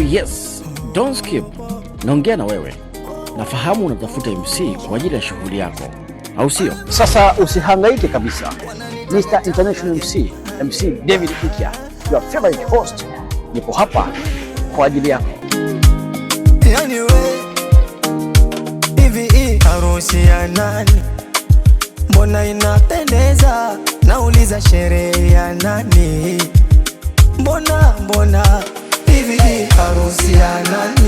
Oh yes, don't skip. Naongea na wewe. Nafahamu unatafuta MC kwa ajili ya shughuli yako, au sio? Sasa usihangaike kabisa. Mr. International MC David Ikia, your favorite host, nipo hapa kwa ajili yako. Anyway, hivi harusi ya nani? Mbona inapendeza? Nauliza sherehe ya nani? Mbona hivi harusi ya nani?